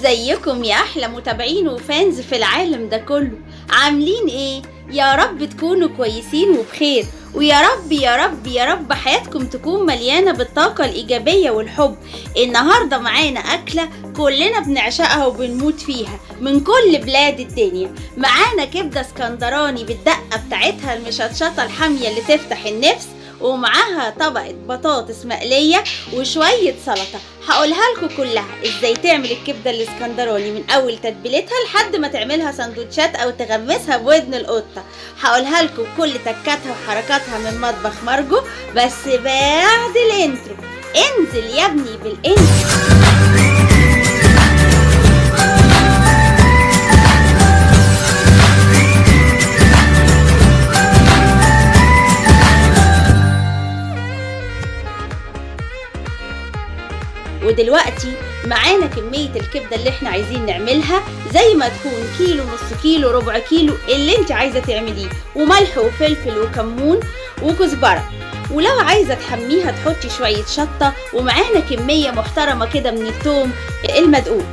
ازيكم يا احلى متابعين وفانز في العالم ده كله؟ عاملين ايه؟ يا رب تكونوا كويسين وبخير، ويا رب يا رب يا رب حياتكم تكون مليانة بالطاقة الإيجابية والحب. النهاردة معانا أكلة كلنا بنعشقها وبنموت فيها من كل بلاد الدنيا. معانا كبدة اسكندراني بالدقة بتاعتها المشطشطة الحامية اللي تفتح النفس، ومعاها طبقة بطاطس مقلية وشوية سلطة. هقولها لكم كلها ازاي تعمل الكبدة الاسكندراني من اول تتبيلتها لحد ما تعملها سندوتشات او تغمسها بودن القطة. هقولها لكم كل تكاتها وحركاتها من مطبخ مارجو، بس بعد الانترو. انزل يا ابني بالانترو. ودلوقتي معانا كمية الكبدة اللي احنا عايزين نعملها، زي ما تكون كيلو، نص كيلو، ربع كيلو، اللي انت عايزة تعمليه، وملح وفلفل وكمون وكزبرة. ولو عايزة تحميها تحطي شوية شطة، ومعانا كمية محترمة كده من الثوم المدقوق.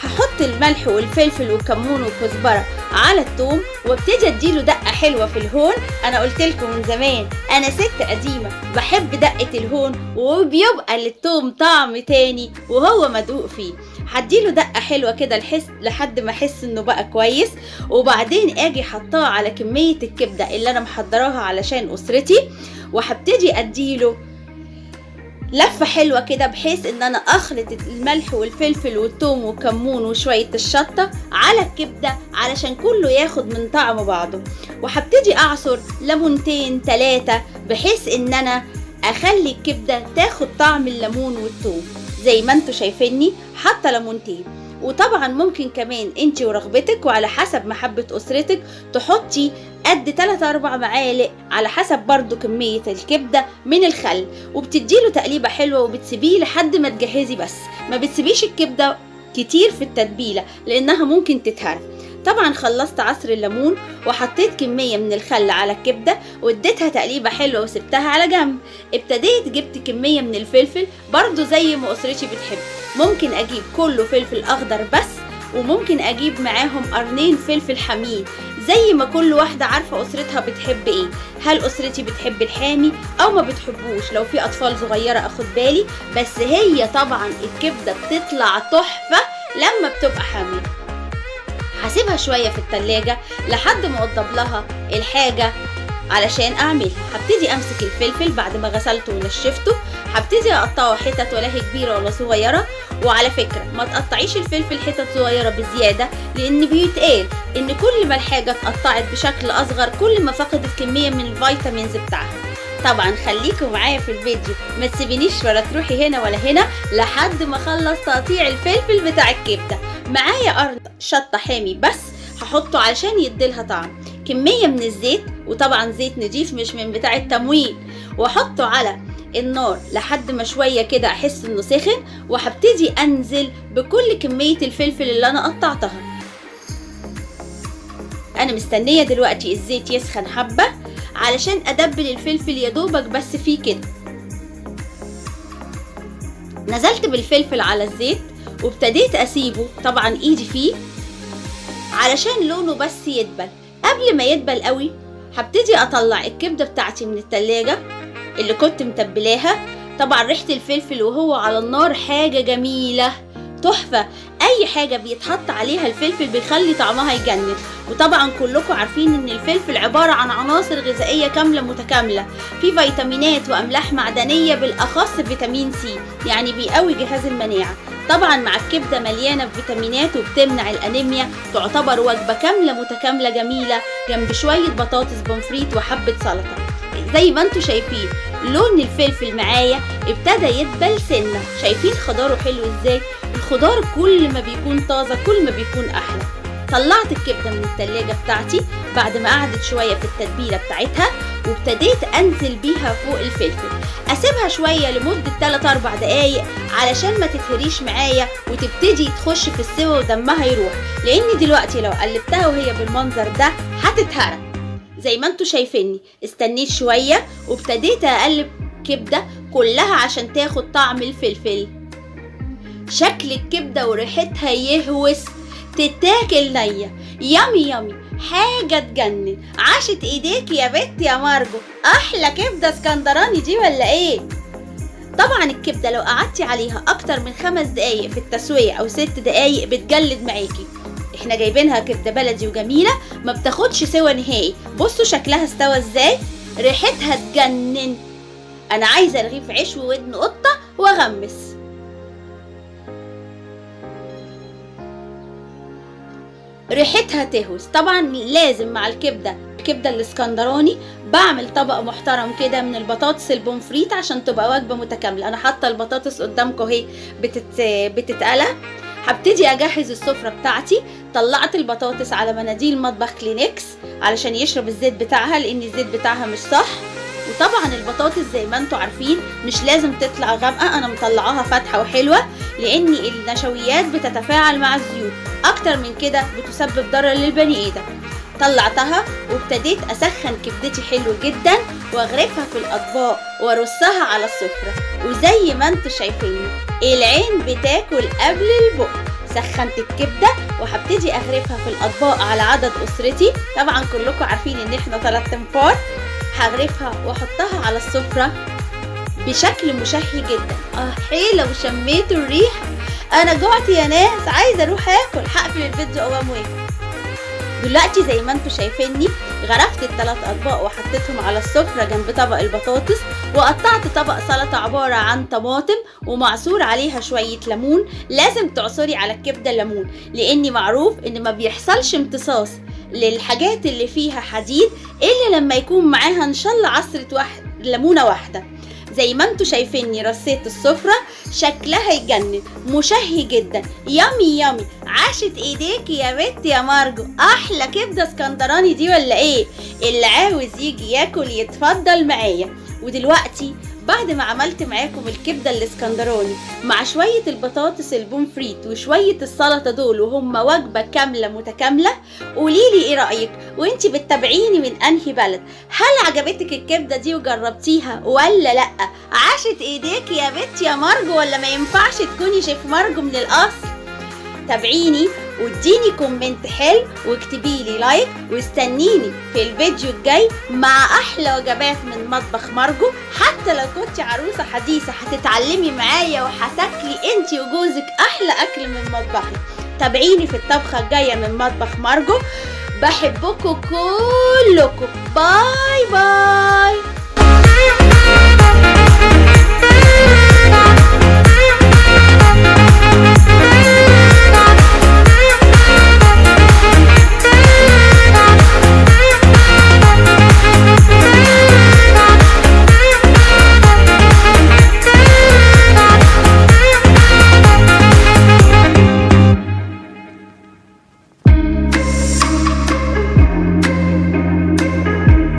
هحط الملح والفلفل والكمون والكزبرة على الثوم وابتدي اديله دقة حلوة في الهون. انا قلت لكم من زمان انا ست قديمة بحب دقة الهون، وبيبقى للثوم طعم تاني وهو مدقوق فيه. هديله دقة حلوة كده لحد ما احس انه بقى كويس، وبعدين اجي حطاه على كمية الكبدة اللي انا محضراها علشان اسرتي، وهبتدي اديله لفة حلوة كده بحيث ان انا اخلط الملح والفلفل والثوم والكمون وشوية الشطة على الكبدة علشان كله ياخد من طعم بعضه. وهبتدي اعصر ليمونتين 3 بحيث ان انا اخلي الكبدة تاخد طعم الليمون والثوم. زي ما انتوا شايفيني حاطة ليمونتين. وطبعا ممكن كمان انتي ورغبتك وعلى حسب محبة اسرتك تحطي قد 3-4 معالق على حسب برضو كمية الكبدة من الخل، وبتديله تقليبة حلوة وبتسيبيه لحد ما تجهزي. بس ما بتسيبيش الكبدة كتير في التتبيلة لانها ممكن تتهرب. طبعا خلصت عصر الليمون وحطيت كمية من الخل على الكبدة واديتها تقليبة حلوة وسبتها على جنب. ابتديت جبت كمية من الفلفل برضو زي ما اسرتي بتحب. ممكن اجيب كله فلفل اخضر بس، وممكن اجيب معاهم قرنين فلفل حامين زي ما كل واحدة عارفة اسرتها بتحب ايه. هل اسرتي بتحب الحامي او ما بتحبوش؟ لو في اطفال صغيرة اخد بالي، بس هي طبعا الكبدة بتطلع تحفة لما بتبقى حامية. هسيبها شوية في التلاجة لحد ما اوضب لها الحاجة علشان اعملها. هبتدي امسك الفلفل بعد ما غسلته ونشفته، هبتدي اقطعه حتت، ولا هي كبيرة ولا صغيرة. وعلى فكرة ما تقطعيش الفلفل حتت صغيرة بزيادة، لان بيتقال ان كل ما الحاجة اتقطعت بشكل اصغر كل ما فقدت كمية من الفيتامينز بتاعها. طبعا خليكم معايا في الفيديو، ما تسيبينيش ولا تروحي هنا ولا هنا لحد ما اخلص تقطيع الفلفل بتاع الكبدة. معايا قرن شطة حامي بس هحطه علشان يديلها طعم، كمية من الزيت، وطبعا زيت نضيف مش من بتاع التموين، واحطه على النار لحد ما شوية كده احس انه سخن، وهبتدي انزل بكل كمية الفلفل اللي انا قطعتها. انا مستنية دلوقتي الزيت يسخن حبة علشان ادبل الفلفل يدوبك بس فيه كده. نزلت بالفلفل على الزيت وابتديت اسيبه طبعا ايدي فيه علشان لونه بس يدبل. قبل ما يدبل قوي هبتدي اطلع الكبدة بتاعتي من التلاجة اللي كنت متبلاها. طبعا ريحة الفلفل وهو على النار حاجة جميلة تحفة. اي حاجة بيتحط عليها الفلفل بيخلي طعمها يجنن. وطبعا كلكم عارفين ان الفلفل عبارة عن عناصر غذائية كاملة متكاملة، في فيتامينات واملاح معدنية، بالاخص فيتامين سي يعني بيقوي جهاز المناعة. طبعا مع الكبدة مليانة بفيتامينات وبتمنع الانيميا. تعتبر وجبة كاملة متكاملة جميلة جنب شوية بطاطس بومفريت وحبة سلطة. زي ما انتوا شايفين لون الفلفل معايا ابتدى يدبل سنة. شايفين خضاره حلو ازاي؟ الخضار كل ما بيكون طازة كل ما بيكون احلى. طلعت الكبدة من التلاجة بتاعتي بعد ما قعدت شوية في التتبيلة بتاعتها، وابتديت انزل بيها فوق الفلفل. اسيبها شوية لمدة 3-4 دقايق علشان ما تتهريش معايا وتبتدي تخش في السوا ودمها يروح، لاني دلوقتي لو قلبتها وهي بالمنظر ده هتتهرى. زي ما انتوا شايفيني استنيت شوية وابتديت اقلب كبدة كلها عشان تاخد طعم الفلفل. شكل الكبدة وريحتها يهوس، تتاكل نية، يامي يامي، حاجة تجنن. عاشت ايديك يا بت يا مارجو، احلى كبدة اسكندراني دي ولا ايه؟ طبعا الكبدة لو قعدتي عليها اكتر من 5 دقايق في التسوية او 6 دقايق بتجلد معاكي. احنا جايبينها كبدة بلدي وجميلة ما بتاخدش سوا نهائي. بصوا شكلها استوى ازاي، ريحتها تجنن. انا عايزة رغيف عيش وودن قطة واغمس. ريحتها تهوس. طبعا لازم مع الكبدة الاسكندراني بعمل طبق محترم كده من البطاطس البومفريت عشان تبقى وجبة متكاملة. انا حاطة البطاطس قدامكم اهي بتتقلى. هبتدي اجهز السفرة بتاعتي. طلعت البطاطس على مناديل مطبخ كلينكس علشان يشرب الزيت بتاعها، لان الزيت بتاعها مش صح. وطبعا البطاطس زي ما انتوا عارفين مش لازم تطلع غامقة، انا مطلعاها فاتحة وحلوة لان النشويات بتتفاعل مع الزيوت، اكتر من كده بتسبب ضرر للبني ادم. طلعتها وابتديت اسخن كبدتي حلو جدا واغرفها في الاطباق وارصها على السفرة. وزي ما انتوا شايفين العين بتاكل قبل البق. سخنت الكبدة وهبتدي اغرفها في الاطباق على عدد اسرتي. طبعا كلكم عارفين ان احنا 3 انفار. هغرفها واحطها على السفرة بشكل مشهي جدا. حيلة وشميتوا الريحة، انا جوعت يا ناس، عايزة اروح اكل. هقفل الفيديو اوام واكل. دلوقتي زي ما انتوا شايفيني غرفت ال3 اطباق وحطيتهم على السفرة جنب طبق البطاطس، وقطعت طبق سلطة عبارة عن طماطم ومعصور عليها شوية ليمون. لازم تعصري على الكبدة ليمون لان معروف ان ما بيحصلش امتصاص للحاجات اللي فيها حديد الا لما يكون معاها ان شاء الله عصرة ليمونة واحدة. زي ما انتوا شايفيني رصيت السفرة، شكلها يجنن، مشهي جدا، يامي يامي. عاشت ايديك يا بت يا مارجو، احلى كبدة اسكندراني دي ولا ايه؟ اللي عاوز يجي ياكل يتفضل معايا. ودلوقتي بعد ما عملت معاكم الكبدة الاسكندراني مع شوية البطاطس البومفريت وشوية السلطة دول وهم وجبة كاملة متكاملة، قوليلي ايه رأيك وانتي بتتابعيني من انهي بلد؟ هل عجبتك الكبدة دي وجربتيها ولا لأ؟ عاشت ايديك يا بت يا مارجو ولا ما ينفعش تكوني شيف مارجو من الاصل؟ تابعيني واديني كومنت حلو واكتبيلي لايك، واستنيني في الفيديو الجاي مع احلى وجبات من مطبخ مارجو. حتى لو كنتي عروسة حديثة هتتعلمي معايا وهتاكلي انتي وجوزك احلى اكل من مطبخي. تابعيني في الطبخة الجاية من مطبخ مارجو. بحبكم كلكم. باي باي.